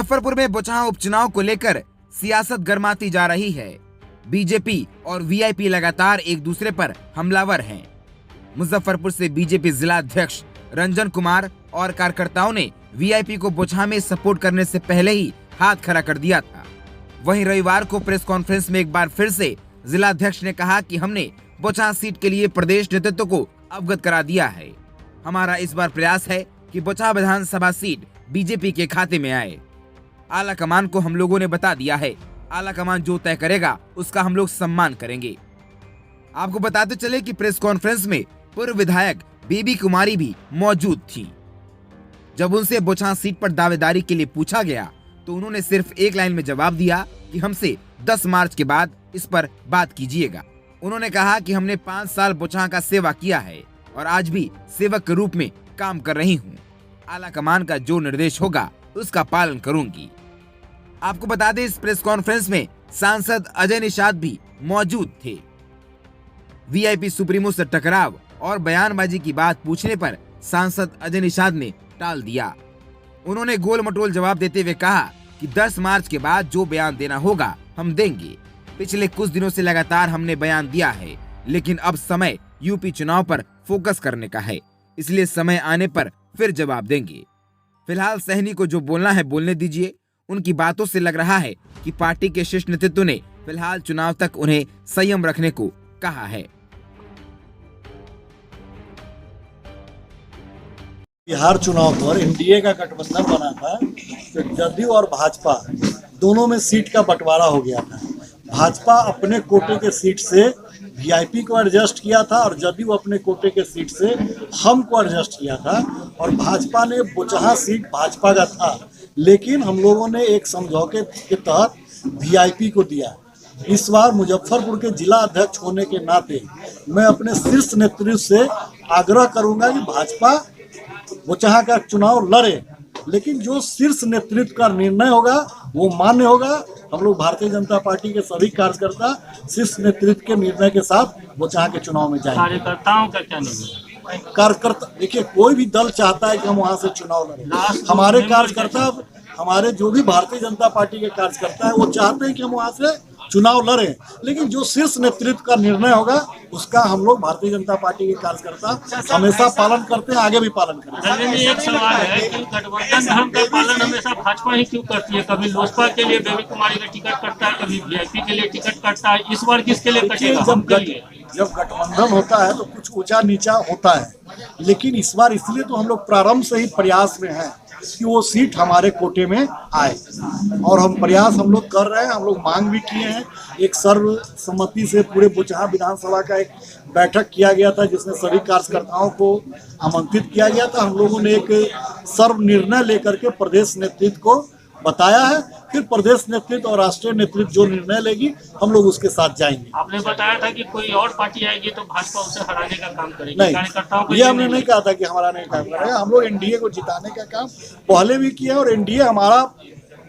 मुजफ्फरपुर में बोचहां उपचुनाव को लेकर सियासत गरमाती जा रही है। बीजेपी और वीआईपी लगातार एक दूसरे पर हमलावर हैं। मुजफ्फरपुर से बीजेपी जिला अध्यक्ष रंजन कुमार और कार्यकर्ताओं ने वीआईपी को बोचहां में सपोर्ट करने से पहले ही हाथ खड़ा कर दिया था। वहीं रविवार को प्रेस कॉन्फ्रेंस में एक बार फिर से जिला अध्यक्ष ने कहा कि हमने बोचहां सीट के लिए प्रदेश नेतृत्व को अवगत करा दिया है। हमारा इस बार प्रयास है कि बोचहां विधानसभा सीट बीजेपी के खाते में आए। आला कमान को हम लोगों ने बता दिया है, आला कमान जो तय करेगा उसका हम लोग सम्मान करेंगे। आपको बताते चले कि प्रेस कॉन्फ्रेंस में पूर्व विधायक बेबी कुमारी भी मौजूद थी। जब उनसे बोचहां सीट पर दावेदारी के लिए पूछा गया तो उन्होंने सिर्फ एक लाइन में जवाब दिया कि हमसे 10 मार्च के बाद इस पर बात कीजिएगा। उन्होंने कहा कि हमने 5 साल बोचहां का सेवा किया है और आज भी सेवक के रूप में काम कर रही हूँ। आला कमान का जो निर्देश होगा उसका पालन करूंगी। आपको बता दें, इस प्रेस कॉन्फ्रेंस में सांसद अजय निषाद भी मौजूद थे। वीआईपी सुप्रीमो से टकराव और बयानबाजी की बात पूछने पर सांसद अजय निषाद ने टाल दिया। उन्होंने गोल मटोल जवाब देते हुए कहा कि 10 मार्च के बाद जो बयान देना होगा हम देंगे। पिछले कुछ दिनों से लगातार हमने बयान दिया है, लेकिन अब समय यूपी चुनाव पर फोकस करने का है, इसलिए समय आने पर फिर जवाब देंगे। फिलहाल सहनी को जो बोलना है बोलने दीजिए। उनकी बातों से लग रहा है कि पार्टी के शीर्ष नेतृत्व ने फिलहाल चुनाव तक उन्हें संयम रखने को कहा है। बिहार चुनाव पर एनडीए का गठबंधन बना था, तो जदयू और भाजपा दोनों में सीट का बंटवारा हो गया था। भाजपा अपने कोटे के सीट से वीआईपी को एडजस्ट किया था और जदयू अपने कोटे के सीट से हम को एडजस्ट किया था, और भाजपा ने बोचहां सीट भाजपा का था, लेकिन हम लोगों ने एक समझौते के तहत वीआईपी को दिया। इस बार मुजफ्फरपुर के जिला अध्यक्ष होने के नाते मैं अपने शीर्ष नेतृत्व से आग्रह करूंगा कि भाजपा बोचहां का चुनाव लड़े, लेकिन जो शीर्ष नेतृत्व का निर्णय होगा वो मान्य होगा। हम लोग भारतीय जनता पार्टी के सभी कार्यकर्ता शीर्ष नेतृत्व के निर्णय के साथ बोचहां के चुनाव में जाएंगे। कार्यकर्ताओं का क्या निर्णय? कार्यकर्ता देखिए, कोई भी दल चाहता है कि हम वहां से चुनाव लड़ें। हमारे कार्यकर्ता, हमारे जो भी भारतीय जनता पार्टी के कार्यकर्ता है वो चाहते हैं कि हम वहां से चुनाव लड़ें, लेकिन जो शीर्ष नेतृत्व का निर्णय होगा उसका हम लोग भारतीय जनता पार्टी के कार्यकर्ता हमेशा पालन करते हैं, आगे भी पालन करेंगे। एक सवाल है कि गठबंधन धर्म का पालन हमेशा भाजपा ही क्यों करती है? कभी लोजपा के लिए बेबी कुमारी का टिकट कटता है, कभी वीआईपी के लिए टिकट कटता है, इस बार किसके लिए कटेगा? जब गठबंधन होता है तो कुछ ऊंचा नीचा होता है, लेकिन इस बार इसलिए तो हम लोग प्रारंभ से ही प्रयास में हैं कि वो सीट हमारे कोटे में आए, और हम प्रयास हम लोग कर रहे हैं। हम लोग मांग भी किए हैं। एक सर्वसम्मति से पूरे बोचहां विधानसभा का एक बैठक किया गया था जिसमें सभी कार्यकर्ताओं को आमंत्रित किया गया था। हम लोगों ने एक सर्व निर्णय लेकर के प्रदेश नेतृत्व को बताया है, फिर प्रदेश नेतृत्व और राष्ट्रीय नेतृत्व जो निर्णय लेगी हम लोग उसके साथ जाएंगे। आपने बताया था कि कोई और पार्टी आएगी तो भाजपा उसे हराने का काम करेगी। नहीं, ये हमने नहीं कहा था कि हमारा नहीं काम करेगा। हम लोग एनडीए को जिताने का काम पहले भी किया, और एनडीए हमारा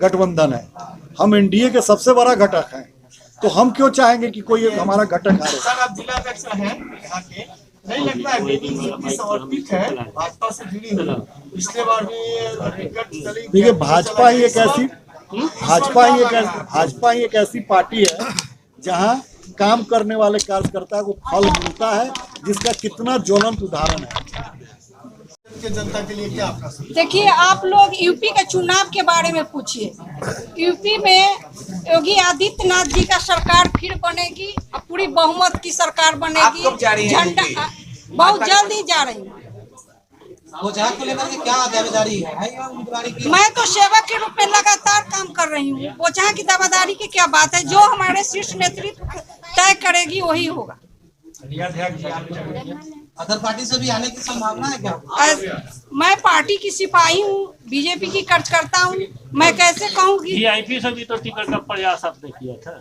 गठबंधन है। हम एनडीए के सबसे बड़ा घटक हैं, तो हम क्यों चाहेंगे कि कोई हमारा घटक हारे। सर, आप जिला अध्यक्ष हैं यहाँ के, नहीं लगता है बेबी सीट समर्पित है भाजपा से जुड़ी हुई? पिछले बार भी देखिए, भाजपा ही एक ऐसी पार्टी है जहां काम करने वाले कार्यकर्ता को फल मिलता है, जिसका कितना ज्वलंत उदाहरण है। जनता के लिए क्या आपका? देखिए, आप लोग यूपी के चुनाव के बारे में पूछिए। यूपी में योगी आदित्यनाथ जी का सरकार फिर बनेगी और पूरी बहुमत की सरकार बनेगी। झंडा बहुत जल्द ही जा रही है। बोचहां को लेकर के क्या दावेदारी है उम्मीदवारी की? मैं तो सेवक के रूप में लगातार काम कर रही हूँ। बोचहां की दावेदारी की क्या बात है? जो हमारे शीर्ष नेतृत्व तय करेगी वही होगा। अदर पार्टी से भी आने की संभावना है क्या? मैं पार्टी की सिपाही हूँ, बीजेपी की कार्यकर्ता हूँ, मैं कैसे कहूँगी? वीआईपी से भी तो टिकट का प्रयास आपने किया था,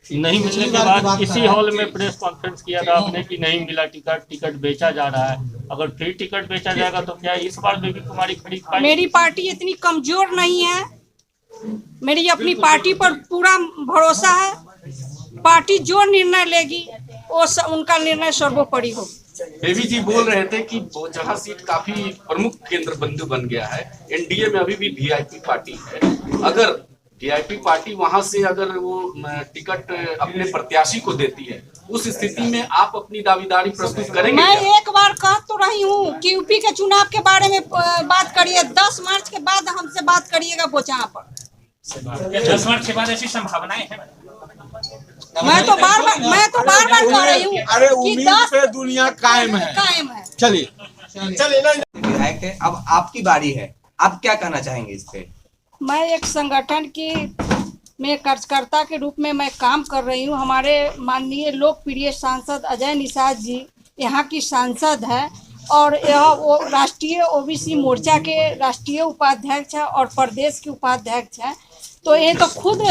नहीं मिलने के बाद इसी हॉल में प्रेस कॉन्फ्रेंस किया था आपने कि नहीं मिला टिकट बेचा जा रहा है। अगर फिर टिकट बेचा जाएगा तो क्या इस बार बेबी कुमारी खरीद पाएगी? मेरी पार्टी इतनी कमजोर नहीं है, मेरी अपनी पार्टी पर पूरा भरोसा है। पार्टी जो निर्णय लेगी वो उनका निर्णय सर्वोपरि हो। बेबी जी बोल रहे थे कि बोचहा सीट काफी प्रमुख केंद्र बिंदु बन गया है। एनडीए में अभी भी वीआईपी पार्टी है। अगर वीआईपी पार्टी वहां से अगर वो टिकट अपने प्रत्याशी को देती है, उस स्थिति में आप अपनी दावेदारी प्रस्तुत करेंगे? मैं क्या? एक बार कह तो रही हूँ कि यूपी के चुनाव के बारे में बात करिए। 10 मार्च के बाद हमसे बात करिएगा बोचहा पर। 10 मार्च के बाद ऐसी संभावनाएं हैं? मैं तो बार बार कह रही हूँ। अरे उम्मीद पे दुनिया कायम है। चलिए विधायक है, अब आपकी बारी है, आप क्या कहना चाहेंगे इस पे? मैं एक संगठन की में कार्यकर्ता के रूप में मैं काम कर रही हूँ। हमारे माननीय लोकप्रिय सांसद अजय निषाद जी यहाँ की सांसद है और यह वो राष्ट्रीय ओबीसी मोर्चा के राष्ट्रीय उपाध्यक्ष है और प्रदेश के उपाध्यक्ष है। तो ये तो खुद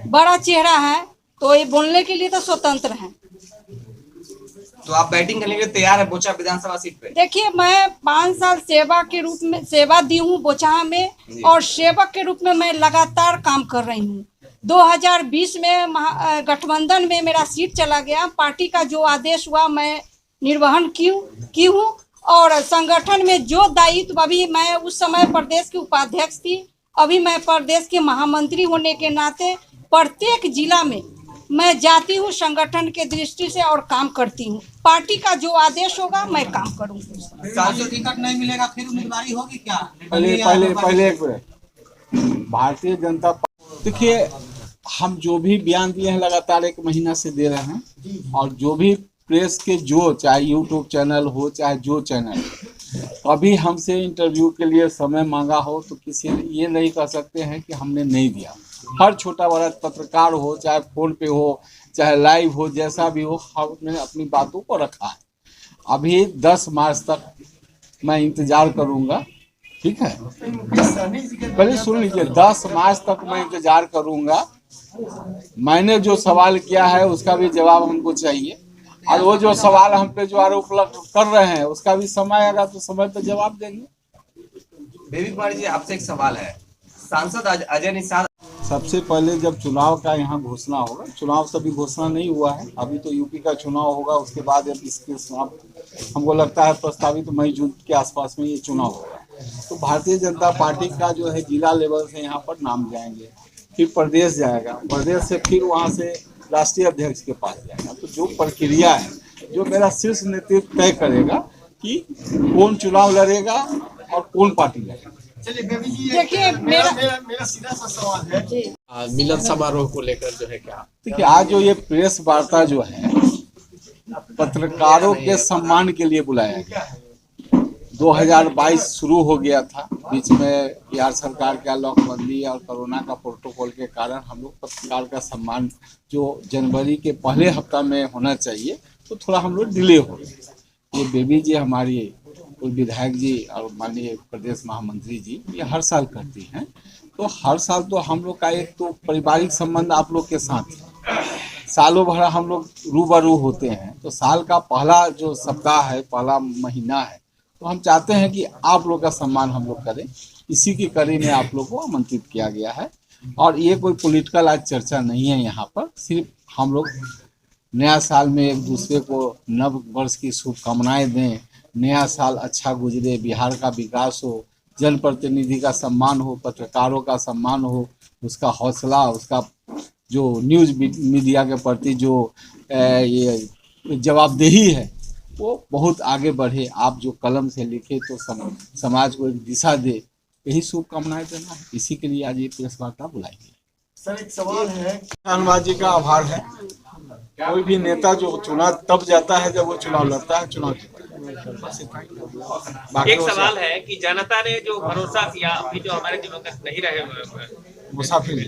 बड़ा चेहरा है, तो ये बोलने के लिए तो स्वतंत्र हैं। तो आप बैटिंग करने के लिए तैयार है बोचहा विधानसभा सीट पे? देखिए, मैं 5 साल सेवा के रूप में सेवा दी हूँ बोचहा में और सेवक के रूप में मैं लगातार काम कर रही हूँ। 2020 में गठबंधन में मेरा सीट चला गया। पार्टी का जो आदेश हुआ मैं निर्वहन की हूँ और संगठन में जो दायित्व, अभी मैं उस समय प्रदेश की उपाध्यक्ष थी, अभी मैं प्रदेश के महामंत्री होने के नाते प्रत्येक जिला में मैं जाती हूँ संगठन के दृष्टि से और काम करती हूँ। पार्टी का जो आदेश होगा मैं काम करूँगी। सांसद टिकट नहीं मिलेगा फिर उम्मीदवारी होगी क्या? पहले एक मिनट। भारतीय जनता पार्टी, देखिए हम जो भी बयान दिए हैं लगातार 1 महीना से दे रहे हैं और जो भी प्रेस के जो चाहे यूट्यूब चैनल हो चाहे जो चैनल, कभी हमसे इंटरव्यू के लिए समय मांगा हो तो किसी ये नहीं कह सकते हैं कि हमने नहीं दिया। हर छोटा बड़ा पत्रकार हो, चाहे फोन पे हो चाहे लाइव हो, जैसा भी हो, हमने अपनी बातों को रखा है। अभी 10 मार्च तक मैं इंतजार करूंगा, ठीक है? पहले सुन लीजिए, 10 मार्च तक मैं इंतजार करूंगा। मैंने जो सवाल किया है उसका भी जवाब हमको चाहिए और वो जो सवाल हम पे जो आरोप कर रहे हैं उसका भी समय आएगा तो समय पे जवाब देंगे। बेबी कुमारी जी, आपसे एक सवाल है। सांसद अजय निषाद, सबसे पहले जब चुनाव का यहाँ घोषणा होगा, चुनाव से भी घोषणा नहीं हुआ है, अभी तो यूपी का चुनाव होगा, उसके बाद इसके हमको लगता है प्रस्तावित मई जून के आसपास में ये चुनाव होगा। तो भारतीय जनता पार्टी का जो है जिला लेवल से यहाँ पर नाम जाएंगे, फिर प्रदेश जाएगा, प्रदेश से फिर वहाँ से राष्ट्रीय अध्यक्ष के पास जाएगा। तो जो प्रक्रिया है, जो मेरा शीर्ष नेतृत्व तय करेगा कि कौन चुनाव लड़ेगा और कौन पार्टी लड़ेगा। चलिए बेबी जी, देखिए मेरा सीधा सा सवाल है मिलन समारोह को लेकर जो है क्या? देखिए, आज जो ये प्रेस वार्ता जो है पत्रकारों के सम्मान के लिए बुलाया गया है। 2022 शुरू हो गया था, बीच में बिहार सरकार का लॉकबंदी और कोरोना का प्रोटोकॉल के कारण हम लोग पत्रकार का सम्मान जो जनवरी के पहले हफ्ता में होना चाहिए तो थोड़ा हम लोग डिले हो गए। ये बेबी जी हमारी और विधायक जी और माननीय प्रदेश महामंत्री जी ये हर साल करती हैं। तो हर साल तो हम लोग का एक तो पारिवारिक संबंध आप लोग के साथ है, सालों भर हम लोग रूबरू होते हैं। तो साल का पहला जो सप्ताह है, पहला महीना है, तो हम चाहते हैं कि आप लोग का सम्मान हम लोग करें। इसी की कड़ी में आप लोग को आमंत्रित किया गया है और ये कोई पॉलिटिकल आज चर्चा नहीं है यहाँ पर। सिर्फ हम लोग नया साल में एक दूसरे को नव वर्ष की शुभकामनाएं दें, नया साल अच्छा गुजरे, बिहार का विकास हो, जनप्रतिनिधि का सम्मान हो, पत्रकारों का सम्मान हो, उसका हौसला, उसका जो न्यूज़ मीडिया के प्रति जो ये जवाबदेही है वो बहुत आगे बढ़े। आप जो कलम से लिखे तो समाज को एक दिशा दे, यही शुभकामनाएं देना है। इसी के लिए आज ये प्रेस वार्ता बुलाई गई। सर एक सवाल है, धन्यवाद जी का आभार है। कोई भी नेता जो चुनाव तब जाता है जब वो चुनाव लड़ता है, चुनाव जीतता है। एक सवाल है कि जनता ने जो भरोसा किया, अभी जो हमारे दिवंगत नहीं रहे मुसाफिर,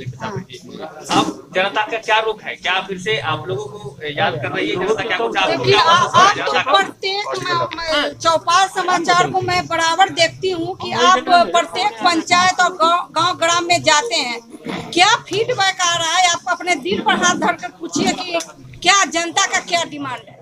अब जनता का क्या रुख है? क्या फिर से आप लोगों को याद कर रही है जनता? क्या कुछ आप प्रत्येक चौपाल समाचार को मैं बराबर देखती हूँ कि आप प्रत्येक पंचायत और गांव ग्राम में जाते हैं। क्या फीडबैक आ रहा है? आप अपने दिल पर हाथ धरकर पूछिए कि क्या जनता का क्या डिमांड है।